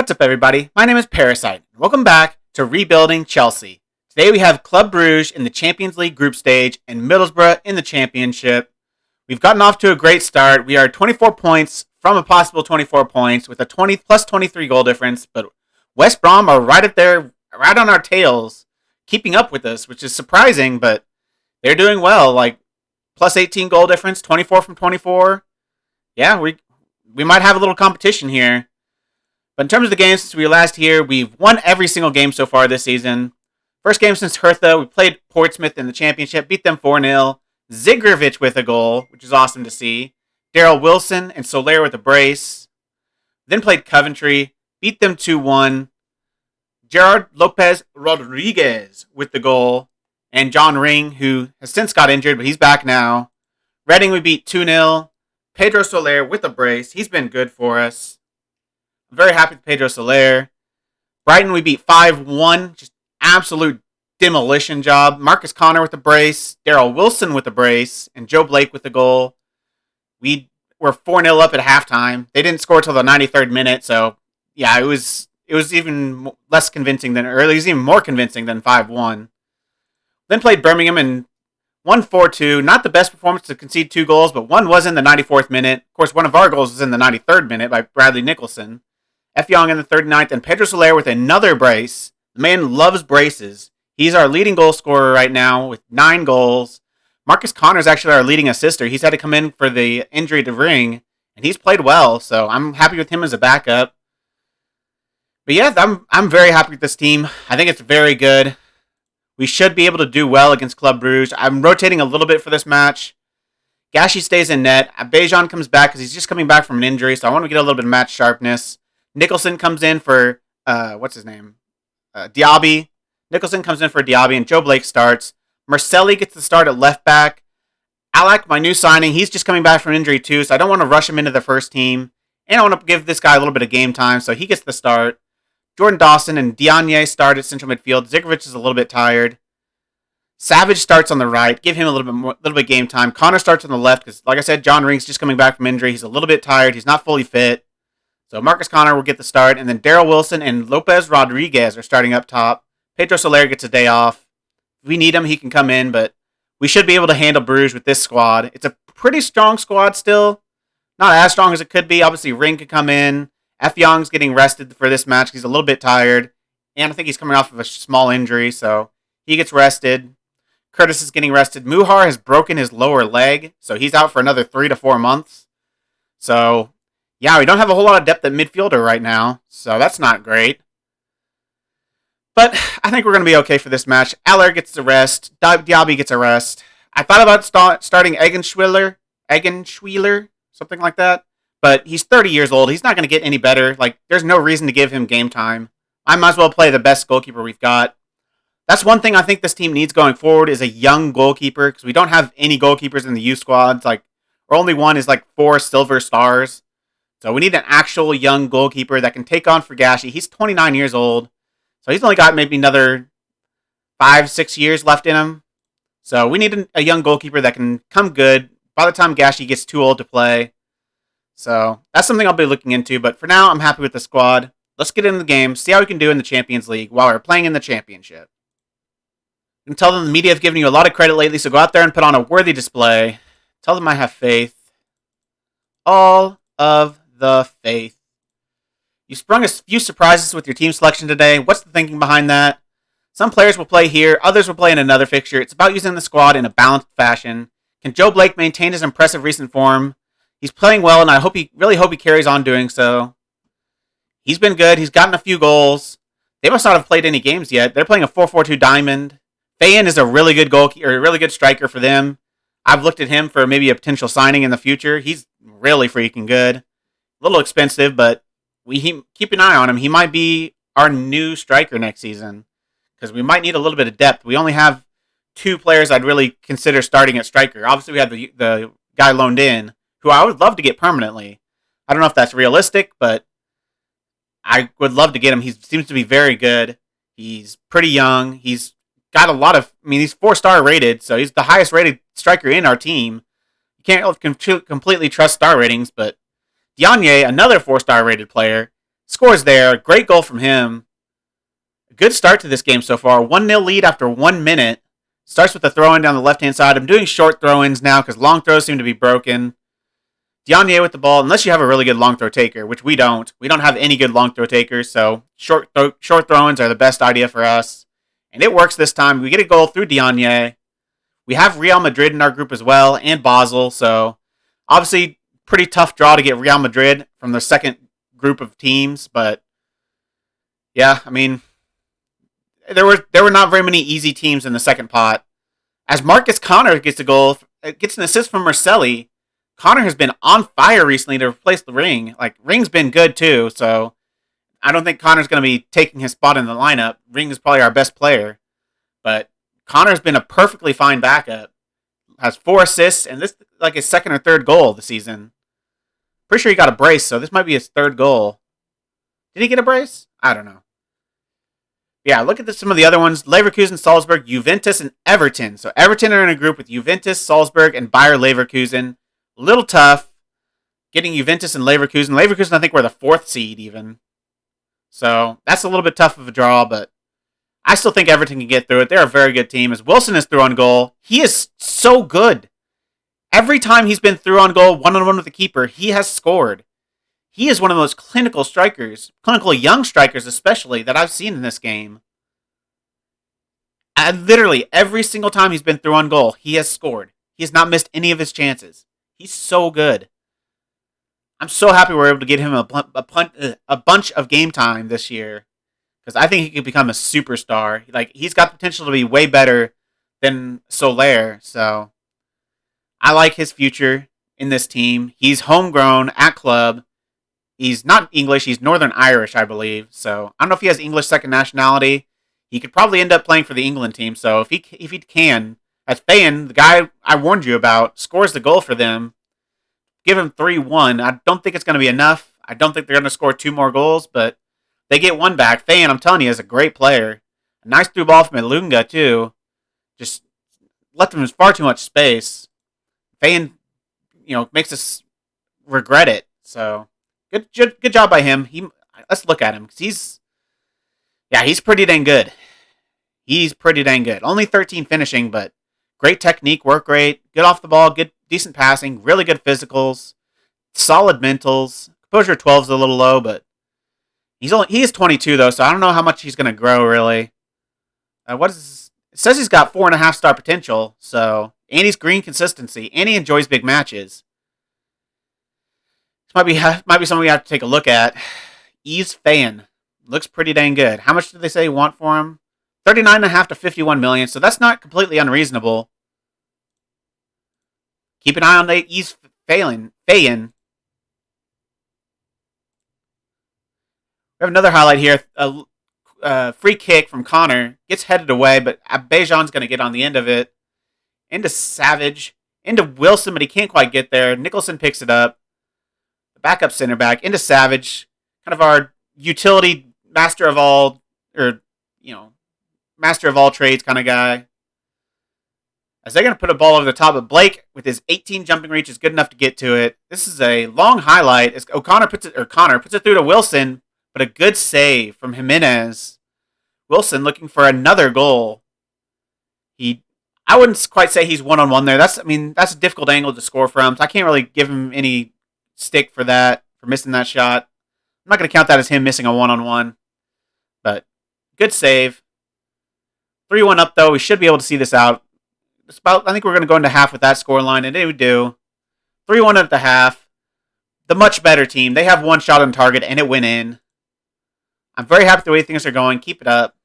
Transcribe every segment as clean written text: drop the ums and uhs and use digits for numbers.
What's up, everybody? My name is Parasite. Welcome back to Rebuilding Chelsea. Today we have Club Brugge in the Champions League group stage and Middlesbrough in the championship. We've gotten off to a great start. We are 24 points from a possible 24 points with a 20 plus 23 goal difference, but West Brom are right up there, right on our tails, keeping up with us, which is surprising, but they're doing well. Like, plus 18 goal difference, 24 from 24. Yeah, we might have a little competition here. But in terms of the games since we were last here, we've won every single game so far this season. First game since Hertha, we played Portsmouth in the championship, beat them 4-0. Zigrovic with a goal, which is awesome to see. Daryl Wilson and Soler with a brace. Then played Coventry, beat them 2-1. Gerard Lopez Rodriguez with the goal. And John Ring, who has since got injured, but he's back now. Reading we beat 2-0. Pedro Soler with a brace. He's been good for us. I'm very happy with Pedro Soler. Brighton we beat 5-1. Just absolute demolition job. Marcus Connor with a brace. Daryl Wilson with a brace. And Joe Blake with the goal. We were 4-0 up at halftime. They didn't score till the 93rd minute. So, yeah, it was even less convincing than, or at least even more convincing than 5-1. Then played Birmingham and won 4-2. Not the best performance to concede 2 goals, but one was in the 94th minute. Of course, one of our goals was in the 93rd minute by Bradley Nicholson. F. Young in the 39th, and Pedro Soler with another brace. The man loves braces. He's our leading goal scorer right now with 9 goals. Marcus Connor is actually our leading assister. He's had to come in for the injury to Ring, and he's played well, so I'm happy with him as a backup. But yeah, I'm very happy with this team. I think it's very good. We should be able to do well against Club Brugge. I'm rotating a little bit for this match. Gashi stays in net. Bejan comes back because he's just coming back from an injury, so I want to get a little bit of match sharpness. Nicholson comes in for, Diaby. Nicholson comes in for Diaby, and Joe Blake starts. Marcelli gets the start at left back. Alak, my new signing, he's just coming back from injury too, so I don't want to rush him into the first team. And I want to give this guy a little bit of game time, so he gets the start. Jordan Dawson and Diagne start at central midfield. Zigrovic is a little bit tired. Savage starts on the right. Give him a little bit game time. Connor starts on the left because, like I said, John Ring's just coming back from injury. He's a little bit tired. He's not fully fit. So Marcus Connor will get the start, and then Daryl Wilson and Lopez Rodriguez are starting up top. Pedro Soler gets a day off. If we need him, he can come in, but we should be able to handle Bruges with this squad. It's a pretty strong squad still. Not as strong as it could be. Obviously, Ring could come in. F. Young's getting rested for this match. He's a little bit tired, and I think he's coming off of a small injury, so he gets rested. Curtis is getting rested. Muhar has broken his lower leg, so he's out for another 3 to 4 months. So, yeah, we don't have a whole lot of depth at midfielder right now, so that's not great. But I think we're going to be okay for this match. Aller gets the rest. Diaby gets a rest. I thought about starting Eggenschweiler, something like that. But he's 30 years old. He's not going to get any better. Like, there's no reason to give him game time. I might as well play the best goalkeeper we've got. That's one thing I think this team needs going forward is a young goalkeeper, because we don't have any goalkeepers in the youth squads. Like, our only one is like 4 silver stars. So we need an actual young goalkeeper that can take on Fugashi. He's 29 years old. So he's only got maybe another 5-6 years left in him. So we need a young goalkeeper that can come good by the time Gashi gets too old to play. So that's something I'll be looking into. But for now, I'm happy with the squad. Let's get into the game, see how we can do in the Champions League while we're playing in the championship. And tell them the media have given you a lot of credit lately, so go out there and put on a worthy display. Tell them I have faith. All of the faith. You sprung a few surprises with your team selection today. What's the thinking behind that? Some players will play here, others will play in another fixture. It's about using the squad in a balanced fashion. Can Joe Blake maintain his impressive recent form? He's playing well, and I really hope he carries on doing so. He's been good. He's gotten a few goals. They must not have played any games yet. They're playing a 4-4-2 diamond. Fayan is a really good goalkeeper, a really good striker for them. I've looked at him for maybe a potential signing in the future. He's really freaking good. A little expensive, but we keep an eye on him. He might be our new striker next season because we might need a little bit of depth. We only have 2 players I'd really consider starting at striker. Obviously, we have the guy loaned in, who I would love to get permanently. I don't know if that's realistic, but I would love to get him. He seems to be very good. He's pretty young. He's got a lot of, he's 4-star rated, so he's the highest rated striker in our team. You can't completely trust star ratings, but Diagne, another 4-star rated player, Scores there. Great goal from him. Good start to this game so far. 1-0 lead after 1 minute. Starts with the throw-in down the left-hand side. I'm doing short throw-ins now because long throws seem to be broken. Diagne with the ball, unless you have a really good long throw taker, which we don't. We don't have any good long throw takers, so short throw-ins are the best idea for us. And it works this time. We get a goal through Diagne. We have Real Madrid in our group as well, and Basel, so obviously pretty tough draw to get Real Madrid from the second group of teams, but yeah, I mean, there were not very many easy teams in the second pot. As Marcus Connor gets a goal, gets an assist from Marcelli. Connor has been on fire recently to replace the Ring. Like, Ring's been good too, so I don't think Connor's going to be taking his spot in the lineup. Ring is probably our best player, but Connor's been a perfectly fine backup. Has 4 assists, and this is like his second or third goal of the season. Pretty sure he got a brace, so this might be his third goal. Did he get a brace? I don't know. Yeah, look at some of the other ones. Leverkusen, Salzburg, Juventus, and Everton. So Everton are in a group with Juventus, Salzburg, and Bayer Leverkusen. A little tough getting Juventus and Leverkusen. Leverkusen, I think, were the 4th seed even. So that's a little bit tough of a draw, but I still think Everton can get through it. They're a very good team. As Wilson is through on goal, he is so good. Every time he's been through on goal, one-on-one with the keeper, he has scored. He is one of the most clinical strikers, clinical young strikers especially, that I've seen in this game. And literally, every single time he's been through on goal, he has scored. He has not missed any of his chances. He's so good. I'm so happy we're able to get him a bunch of game time this year, because I think he could become a superstar. Like, he's got the potential to be way better than Soler, so I like his future in this team. He's homegrown at club. He's not English. He's Northern Irish, I believe. So I don't know if he has English second nationality. He could probably end up playing for the England team. So if he can, as Fayan, the guy I warned you about, scores the goal for them, give him 3-1. I don't think it's going to be enough. I don't think they're going to score 2 more goals, but they get 1 back. Fayan, I'm telling you, is a great player. A nice through ball from Ilunga, too. Just left him far too much space. Fayan, makes us regret it. So good job by him. Let's look at him, because he's pretty dang good. He's pretty dang good. Only 13 finishing, but great technique, work rate, good off the ball, good decent passing, really good physicals, solid mentals. Composure 12 is a little low, but he is 22 though, so I don't know how much he's going to grow really. It says he's got 4.5 star potential, so, and he's green consistency, and he enjoys big matches. This might be something we have to take a look at. Yves Fan looks pretty dang good. How much did they say you want for him? 39.5 to 51 million, so that's not completely unreasonable. Keep an eye on Yves Fayan. We have another highlight here. A free kick from Connor. Gets headed away, but Bejan's going to get on the end of it. Into Savage. Into Wilson, but he can't quite get there. Nicholson picks it up. The backup center back. Into Savage. Kind of our utility master of all trades kind of guy. As they're going to put a ball over the top of Blake with his 18 jumping reach is good enough to get to it. This is a long highlight as Connor puts it through to Wilson, but a good save from Jimenez. Wilson looking for another goal. I wouldn't quite say he's one-on-one there. That's a difficult angle to score from, so I can't really give him any stick for missing that shot. I'm not going to count that as him missing a one-on-one, but good save. 3-1 up, though. We should be able to see this out. I think we're going to go into half with that scoreline, and we do. 3-1 at the half. The much better team. They have 1 shot on target, and it went in. I'm very happy with the way things are going. Keep it up.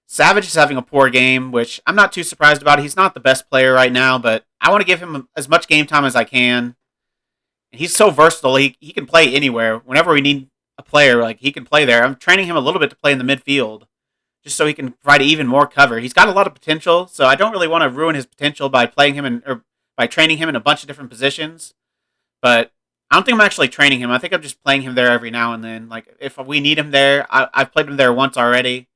Savage is having a poor game, which I'm not too surprised about. He's not the best player right now, but I want to give him as much game time as I can. And he's so versatile. He can play anywhere. Whenever we need a player, he can play there. I'm training him a little bit to play in the midfield, just so he can provide even more cover. He's got a lot of potential, so I don't really want to ruin his potential by playing him or by training him in a bunch of different positions. But I don't think I'm actually training him. I think I'm just playing him there every now and then. If we need him there, I've played him there once already,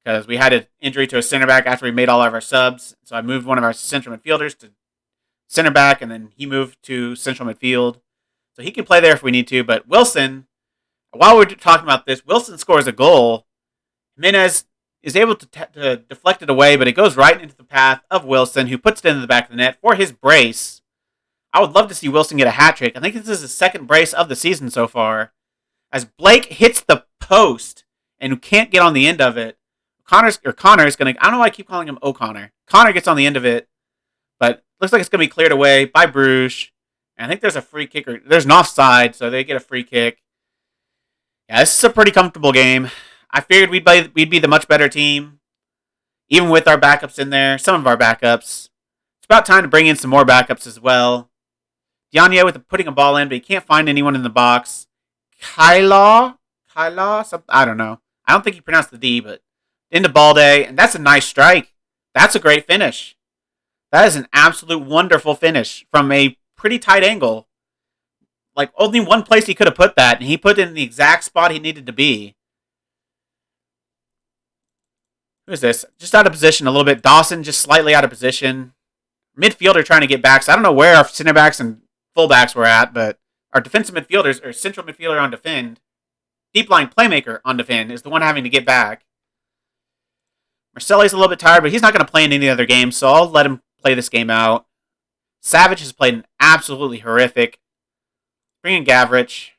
because we had an injury to a center back after we made all of our subs. So I moved one of our central midfielders to center back, and then he moved to central midfield. So he can play there if we need to. But Wilson, While we're talking about this, Wilson scores a goal. Jimenez is able to deflect it away, but it goes right into the path of Wilson, who puts it into the back of the net for his brace. I would love to see Wilson get a hat trick. I think this is his second brace of the season so far. As Blake hits the post and can't get on the end of it, Connor is going to... I don't know why I keep calling him O'Connor. Connor gets on the end of it, but looks like it's going to be cleared away by Bruges. And I think there's a free kick, or there's an offside, so they get a free kick. Yeah, this is a pretty comfortable game. I figured we'd be the much better team, even with our backups in there, some of our backups. It's about time to bring in some more backups as well. Diagne with putting a ball in, but he can't find anyone in the box. Kyla, I don't know. I don't think he pronounced the D, but into Balde, and that's a nice strike. That's a great finish. That is an absolute wonderful finish from a pretty tight angle. Like, only one place he could have put that, and he put it in the exact spot he needed to be. Who is this? Just out of position a little bit. Dawson just slightly out of position. Midfielder trying to get back. So I don't know where our center backs and fullbacks were at, but our defensive midfielders, or central midfielder on defend, deep line playmaker on defend, is the one having to get back. Marcelli's a little bit tired, but he's not going to play in any other game, so I'll let him play this game out. Savage has played an absolutely horrific. Bring in Gavrich.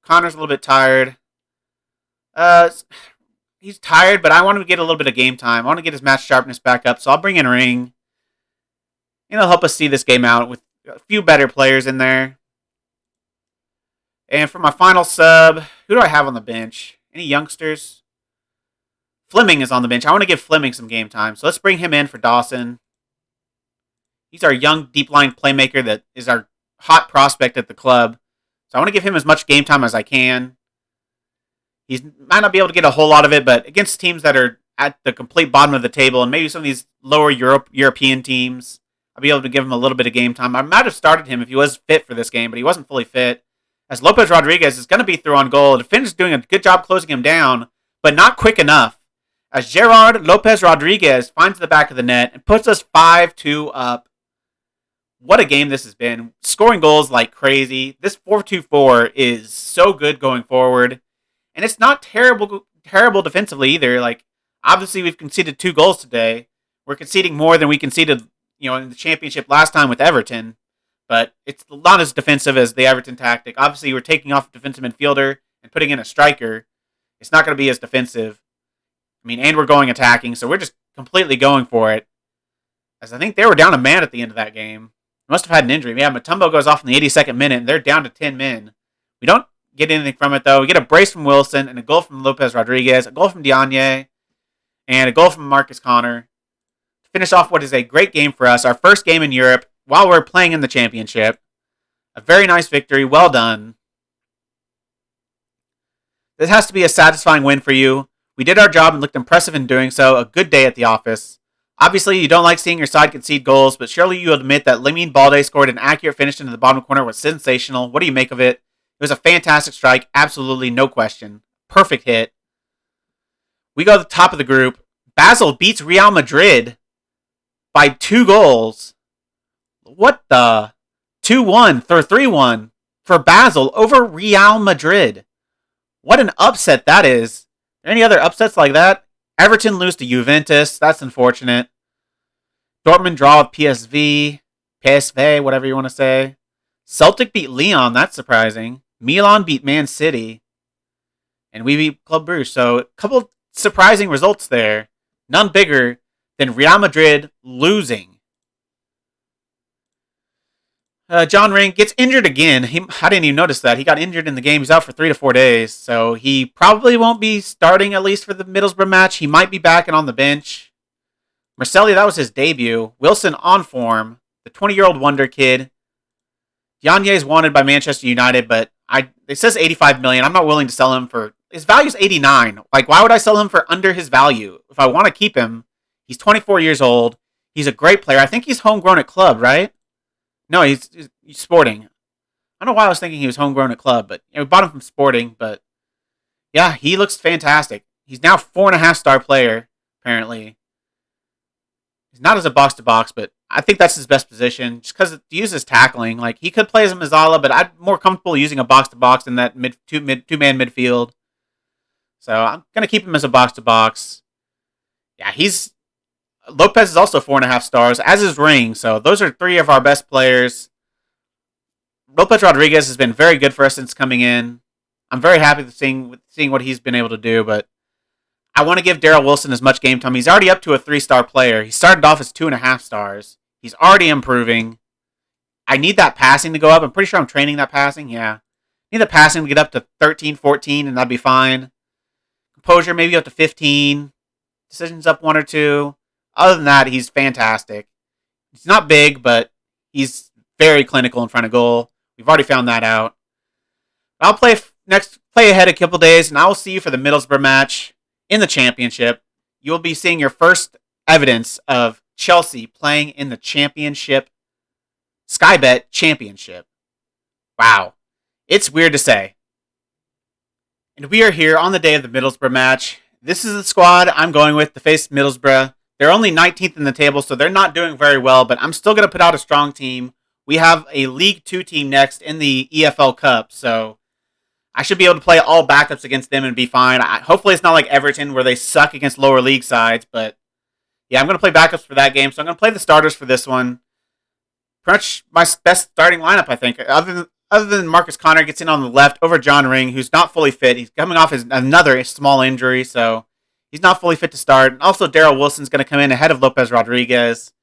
Connor's a little bit tired. He's tired, but I want him to get a little bit of game time. I want to get his match sharpness back up, so I'll bring in Ring. And it'll help us see this game out with a few better players in there. And for my final sub, who do I have on the bench? Any youngsters? Fleming is on the bench. I want to give Fleming some game time, so let's bring him in for Dawson. He's our young deep line playmaker that is our hot prospect at the club. So I want to give him as much game time as I can. He might not be able to get a whole lot of it, but against teams that are at the complete bottom of the table and maybe some of these lower European teams, I'll be able to give him a little bit of game time. I might have started him if he was fit for this game, but he wasn't fully fit. As Lopez Rodriguez is going to be through on goal. The defender's doing a good job closing him down, but not quick enough. As Gerard Lopez Rodriguez finds the back of the net and puts us 5-2 up. What a game this has been. Scoring goals like crazy. This 4-2-4 is so good going forward. And it's not terrible defensively either. Like, obviously we've conceded 2 goals today. We're conceding more than we conceded, in the championship last time with Everton. But it's not as defensive as the Everton tactic. Obviously, we're taking off a defensive midfielder and putting in a striker. It's not going to be as defensive. And we're going attacking, so we're just completely going for it. As I think they were down a man at the end of that game. Must have had an injury. Yeah, Mutombo goes off in the 82nd minute, and they're down to 10 men. We don't get anything from it, though. We get a brace from Wilson, and a goal from Lopez Rodriguez, a goal from Diagne, and a goal from Marcus Connor. To finish off what is a great game for us, our first game in Europe, while we're playing in the championship. A very nice victory. Well done. This has to be a satisfying win for you. We did our job and looked impressive in doing so. A good day at the office. Obviously, you don't like seeing your side concede goals, but surely you admit that Lamine Balde scored an accurate finish into the bottom corner was sensational. What do you make of it? It was a fantastic strike. Absolutely, no question. Perfect hit. We go to the top of the group. Basel beats Real Madrid by 2 goals. What the? 2-1 or 3-1 for Basel over Real Madrid. What an upset that is. Are there any other upsets like that? Everton lose to Juventus. That's unfortunate. Dortmund draw with PSV, whatever you want to say. Celtic beat Lyon. That's surprising. Milan beat Man City. And we beat Club Brugge. So a couple surprising results there. None bigger than Real Madrid losing. John Ring gets injured again. I didn't even notice that. He got injured in the game. He's out for 3 to 4 days. So he probably won't be starting, at least for the Middlesbrough match. He might be back and on the bench. Marcelli, that was his debut. Wilson on form. The 20-year-old wonder kid. Diagne is wanted by Manchester United, but it says 85 million. I'm not willing to sell him for... His value's 89. Like, why would I sell him for under his value? If I want to keep him, he's 24 years old. He's a great player. I think he's homegrown at club, right? No, he's Sporting. I don't know why I was thinking he was homegrown at club, but we bought him from Sporting. But yeah, he looks fantastic. He's now 4.5-star player, apparently. not as a box-to-box, but I think that's his best position just because to use his tackling. Like, he could play as a Mazzala, but I'm more comfortable using a box-to-box in that two-man midfield. So I'm going to keep him as a box-to-box. Yeah, Lopez is also 4.5 stars, as is Ring. So those are three of our best players. Lopez Rodriguez has been very good for us since coming in. I'm very happy with seeing what he's been able to do, but I want to give Daryl Wilson as much game time. He's already up to a 3-star player. He started off as 2.5 stars. He's already improving. I need that passing to go up. I'm pretty sure I'm training that passing. Yeah. I need the passing to get up to 13, 14, and that'd be fine. Composure maybe up to 15. Decisions up 1 or 2. Other than that, he's fantastic. He's not big, but he's very clinical in front of goal. We've already found that out. I'll play ahead a couple days, and I will see you for the Middlesbrough match in the championship. You'll be seeing your first evidence of Chelsea playing in the championship, Sky Bet Championship. Wow. It's weird to say. And we are here on the day of the Middlesbrough match. This is the squad I'm going with to face Middlesbrough. They're only 19th in the table, so they're not doing very well, but I'm still going to put out a strong team. We have a League 2 team next in the EFL Cup, so I should be able to play all backups against them and be fine. Hopefully it's not like Everton where they suck against lower league sides, but yeah, I'm going to play backups for that game, so I'm going to play the starters for this one. Pretty much my best starting lineup, I think. Other than Marcus Connor gets in on the left over John Ring, who's not fully fit. He's coming off another small injury, so he's not fully fit to start. And also, Daryl Wilson's going to come in ahead of Lopez Rodriguez.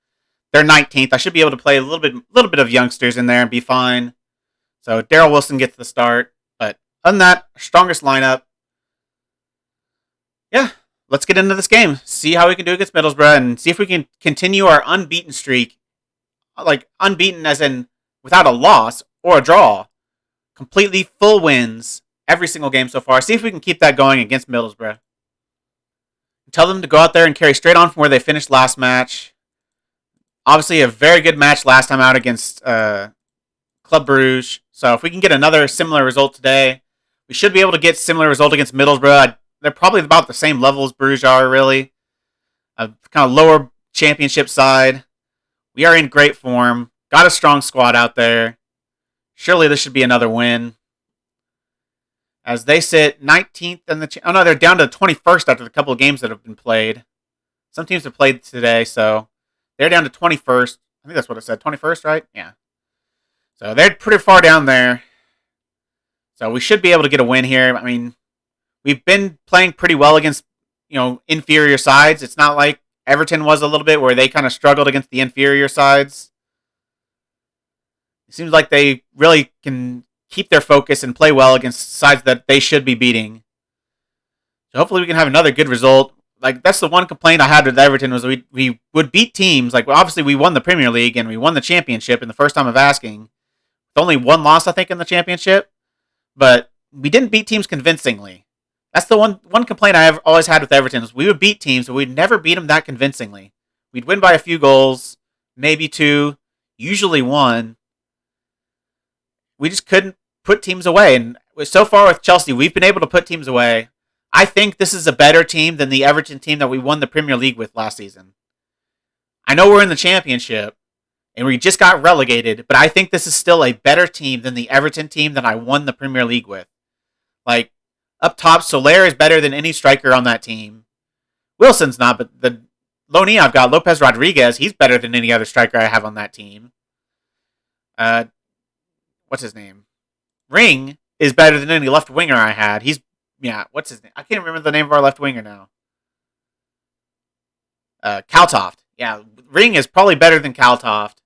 They're 19th. I should be able to play a little bit of youngsters in there and be fine. So Daryl Wilson gets the start. But other than that, strongest lineup. Yeah, let's get into this game. See how we can do against Middlesbrough and see if we can continue our unbeaten streak. Like, unbeaten as in without a loss or a draw. Completely full wins every single game so far. See if we can keep that going against Middlesbrough. Tell them to go out there and carry straight on from where they finished last match. Obviously, a very good match last time out against Club Brugge. So if we can get another similar result today, we should be able to get similar result against Middlesbrough. They're probably about the same level as Bruges are, really. A kind of lower championship side. We are in great form. Got a strong squad out there. Surely this should be another win. As they sit 19th in the... Oh, no, they're down to 21st after the couple of games that have been played. Some teams have played today, so they're down to 21st. I think that's what it said. 21st, right? Yeah. So they're pretty far down there. So we should be able to get a win here. I mean, we've been playing pretty well against, inferior sides. It's not like Everton was a little bit where they kind of struggled against the inferior sides. It seems like they really can keep their focus and play well against sides that they should be beating. So hopefully we can have another good result. Like, that's the one complaint I had with Everton was we would beat teams. Like, obviously we won the Premier League and we won the championship in the first time of asking. With only one loss, I think, in the championship. But we didn't beat teams convincingly. That's the one complaint I have always had with Everton is we would beat teams, but we'd never beat them that convincingly. We'd win by a few goals, maybe 2, usually 1. We just couldn't put teams away. And so far with Chelsea, we've been able to put teams away. I think this is a better team than the Everton team that we won the Premier League with last season. I know we're in the championship, and we just got relegated, but I think this is still a better team than the Everton team that I won the Premier League with. Like, up top, Soler is better than any striker on that team. Wilson's not, but the loanee I've got, Lopez Rodriguez, he's better than any other striker I have on that team. What's his name? Ring is better than any left winger I had. What's his name? I can't remember the name of our left winger now. Kaltoft. Yeah, Ring is probably better than Kaltoft.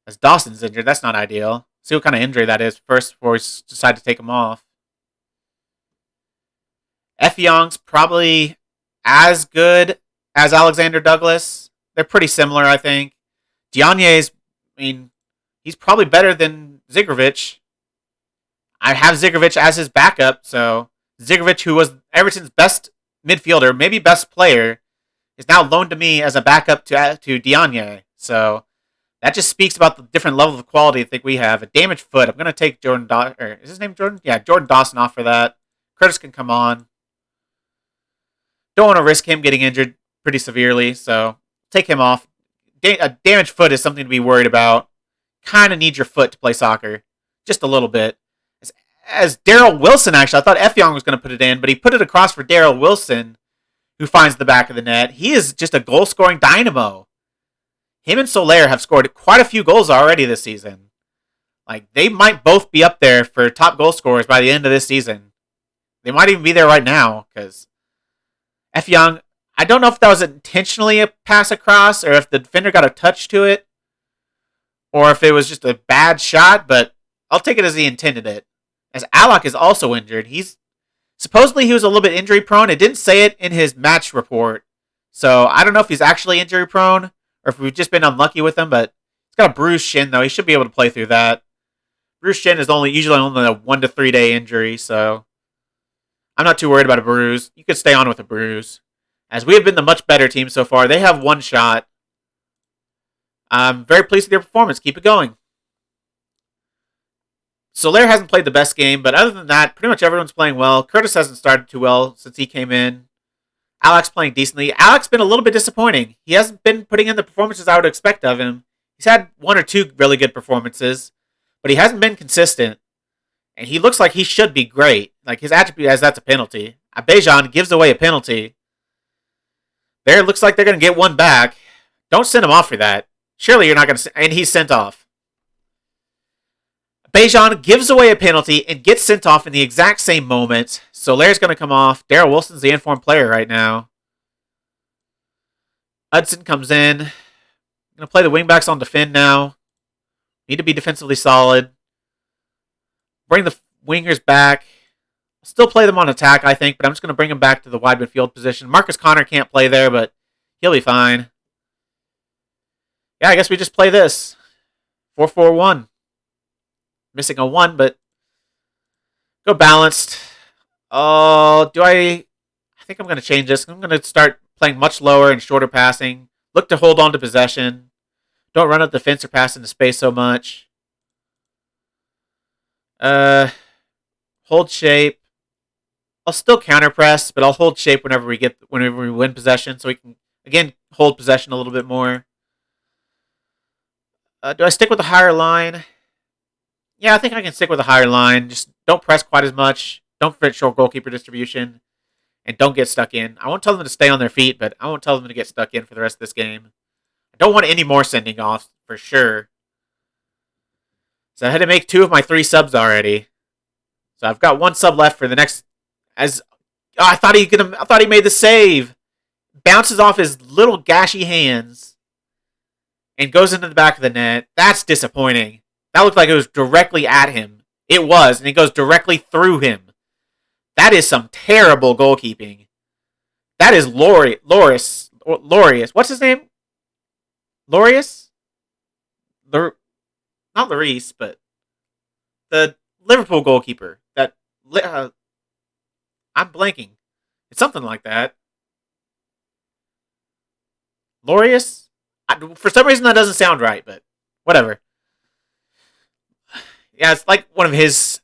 As Dawson's injured, that's not ideal. See what kind of injury that is first before we decide to take him off. F. Young's probably as good as Alexander Douglas. They're pretty similar, I think. Diagne's, he's probably better than Zigrovic. I have Zigrovic as his backup, so Zigrovic, who was Everton's best midfielder, maybe best player, is now loaned to me as a backup to Diagne. So that just speaks about the different level of quality I think we have. A damaged foot. I'm going to take Jordan Dawson. Is his name Jordan? Yeah, Jordan Dawson off for that. Curtis can come on. Don't want to risk him getting injured pretty severely, so take him off. a damaged foot is something to be worried about. Kind of need your foot to play soccer. Just a little bit. As Daryl Wilson, actually, I thought F. Young was going to put it in, but he put it across for Daryl Wilson, who finds the back of the net. He is just a goal-scoring dynamo. Him and Soler have scored quite a few goals already this season. Like, they might both be up there for top goal scorers by the end of this season. They might even be there right now, because F. Young, I don't know if that was intentionally a pass across, or if the defender got a touch to it, or if it was just a bad shot, but I'll take it as he intended it. As Alak is also injured. Supposedly he was a little bit injury prone. It didn't say it in his match report. So I don't know if he's actually injury prone or if we've just been unlucky with him, but he's got a bruised shin though. He should be able to play through that. Bruised shin is usually only a 1 to 3 day injury, so I'm not too worried about a bruise. You could stay on with a bruise. As we have been the much better team so far. They have one shot. I'm very pleased with their performance. Keep it going. Soler hasn't played the best game, but other than that, pretty much everyone's playing well. Curtis hasn't started too well since he came in. Alex playing decently. Alex been a little bit disappointing. He hasn't been putting in the performances I would expect of him. He's had 1 or 2 really good performances, but he hasn't been consistent. And he looks like he should be great. Like his attribute as that's a penalty. Abejan gives away a penalty. There, it looks like they're going to get one back. Don't send him off for that. Surely you're not going to... And he's sent off. Bejan gives away a penalty and gets sent off in the exact same moment. Soler's going to come off. Daryl Wilson's the informed player right now. Hudson comes in. Going to play the wingbacks on defend now. Need to be defensively solid. Bring the wingers back. Still play them on attack, I think, but I'm just going to bring them back to the wide midfield position. Marcus Connor can't play there, but he'll be fine. Yeah, I guess we just play this. 4-4-1. Missing a 1, but go balanced. Oh, I think I'm going to change this. I'm going to start playing much lower and shorter passing. Look to hold on to possession. Don't run up the fence or pass into space so much. Hold shape. I'll still counter press, but I'll hold shape whenever we win possession, so we can again hold possession a little bit more. Do I stick with the higher line? Yeah, I think I can stick with a higher line. Just don't press quite as much. Don't fit short goalkeeper distribution. And don't get stuck in. I won't tell them to stay on their feet, but I won't tell them to get stuck in for the rest of this game. I don't want any more sending off, for sure. So I had to make 2 of my 3 subs already. So I've got 1 sub left for the next... I thought he made the save. Bounces off his little gashy hands. And goes into the back of the net. That's disappointing. That looked like it was directly at him. It was, and it goes directly through him. That is some terrible goalkeeping. That is Loris. What's his name? Lorius? Not Lloris, but the Liverpool goalkeeper. I'm blanking. It's something like that. Lorius? For some reason that doesn't sound right, but whatever. Yeah, it's like one of his...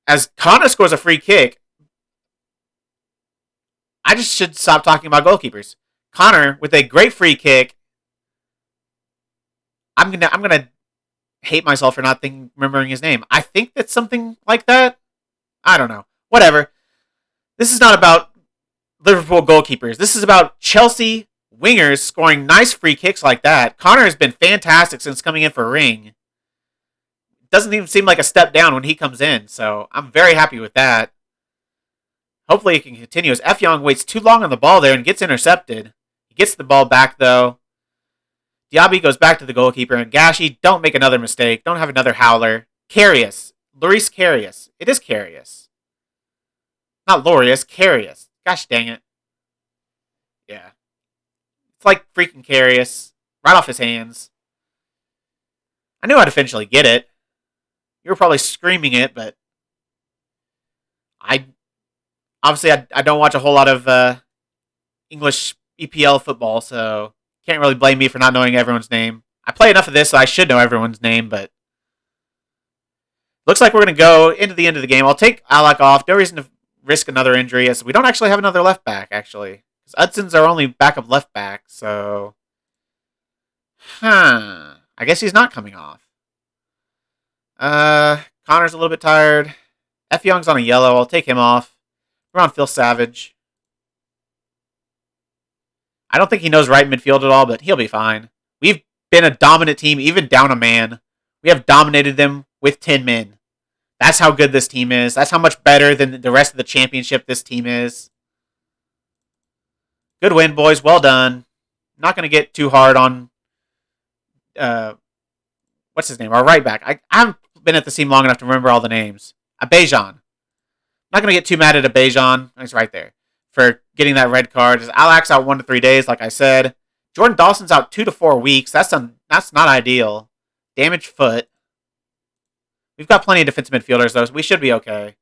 As Connor scores a free kick, I just should stop talking about goalkeepers. Connor, with a great free kick, I'm gonna hate myself for not remembering his name. I think that's something like that. I don't know. Whatever. This is not about Liverpool goalkeepers. This is about Chelsea wingers scoring nice free kicks like that. Connor has been fantastic since coming in for Ring. Doesn't even seem like a step down when he comes in, so I'm very happy with that. Hopefully it can continue as F. Young waits too long on the ball there and gets intercepted. He gets the ball back, though. Diaby goes back to the goalkeeper, and Gashi, don't make another mistake. Don't have another howler. Carius. Lloris Carius. It is Carius. Not Lorius, Carius. Gosh dang it. Yeah. It's like freaking Carius. Right off his hands. I knew I'd eventually get it. You were probably screaming it, but I don't watch a whole lot of English EPL football, so can't really blame me for not knowing everyone's name. I play enough of this, so I should know everyone's name, but looks like we're going to go into the end of the game. I'll take Alak off. No reason to risk another injury, as we don't actually have another left back, actually. Because Hudson's our only backup left back, so I guess he's not coming off. Connor's a little bit tired. F. Young's on a yellow. I'll take him off. We're on Phil Savage. I don't think he knows right midfield at all, but he'll be fine. We've been a dominant team, even down a man. We have dominated them with 10 men. That's how good this team is. That's how much better than the rest of the championship this team is. Good win, boys. Well done. Not going to get too hard on, what's his name? Our right back. I haven't been at the team long enough to remember all the names. Abejan. Not going to get too mad at Abejan. He's right there. For getting that red card. Alak's out 1 to 3 days, like I said. Jordan Dawson's out 2 to 4 weeks. That's not ideal. Damaged foot. We've got plenty of defensive midfielders, though, so we should be okay.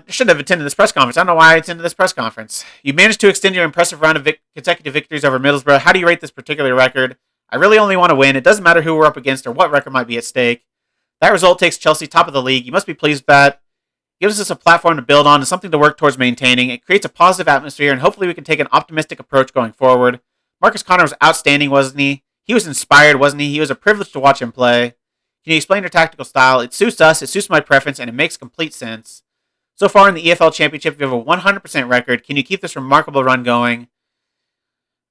Shouldn't have attended this press conference. I don't know why I attended this press conference. You managed to extend your impressive run of consecutive victories over Middlesbrough. How do you rate this particular record? I really only want to win. It doesn't matter who we're up against or what record might be at stake. That result takes Chelsea top of the league. You must be pleased with that. It gives us a platform to build on and something to work towards maintaining. It creates a positive atmosphere, and hopefully we can take an optimistic approach going forward. Marcus Connor was outstanding, wasn't he? He was inspired, wasn't he? He was a privilege to watch him play. Can you explain your tactical style? It suits us, it suits my preference, and it makes complete sense. So far in the EFL Championship, you have a 100% record. Can you keep this remarkable run going?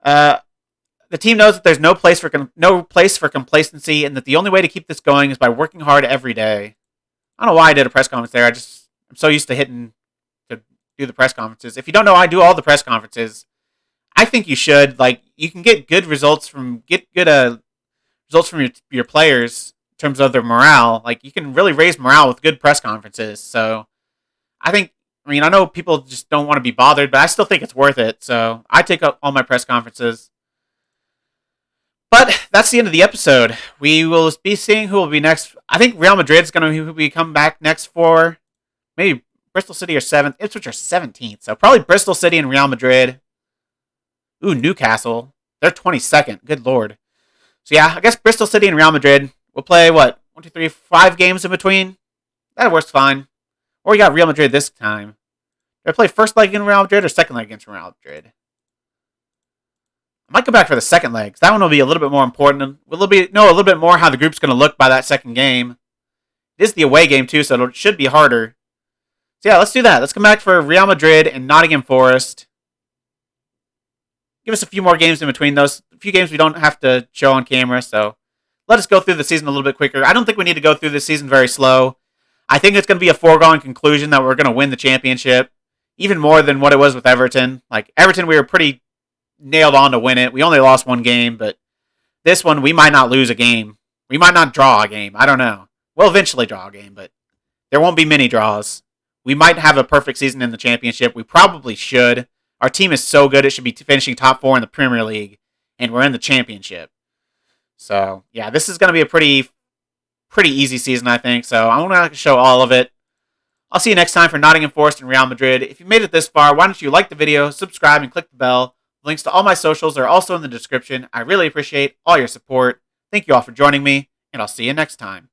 The team knows that there's no place for complacency, and that the only way to keep this going is by working hard every day. I don't know why I did a press conference there. I'm so used to hitting to do the press conferences. If you don't know, I do all the press conferences. I think you should. Like, you can get good results from your players in terms of their morale. Like, you can really raise morale with good press conferences. So I know people just don't want to be bothered, but I still think it's worth it. So I take up all my press conferences. But that's the end of the episode. We will be seeing who will be next. I think Real Madrid's going to be come back next for maybe Bristol City or 7th. Ipswich are 17th. So probably Bristol City and Real Madrid. Ooh, Newcastle. They're 22nd. Good lord. So yeah, I guess Bristol City and Real Madrid. We'll play, 5 games in between? That works fine. Or we got Real Madrid this time. Do I play first leg against Real Madrid or second leg against Real Madrid? I might go back for the second leg. That one will be a little bit more important. Know a little bit more how the group's going to look by that second game. It is the away game too, so it should be harder. So yeah, let's do that. Let's come back for Real Madrid and Nottingham Forest. Give us a few more games in between those. A few games we don't have to show on camera, so let us go through the season a little bit quicker. I don't think we need to go through this season very slow. I think it's going to be a foregone conclusion that we're going to win the championship, even more than what it was with Everton. Like, Everton, we were pretty nailed on to win it. We only lost 1 game, but this one, we might not lose a game. We might not draw a game. I don't know. We'll eventually draw a game, but there won't be many draws. We might have a perfect season in the championship. We probably should. Our team is so good, it should be finishing top 4 in the Premier League, and we're in the championship. So, yeah, this is going to be a pretty easy season, I think. So, I'm going to show all of it. I'll see you next time for Nottingham Forest and Real Madrid. If you made it this far, why don't you like the video, subscribe, and click the bell. Links to all my socials are also in the description. I really appreciate all your support. Thank you all for joining me, and I'll see you next time.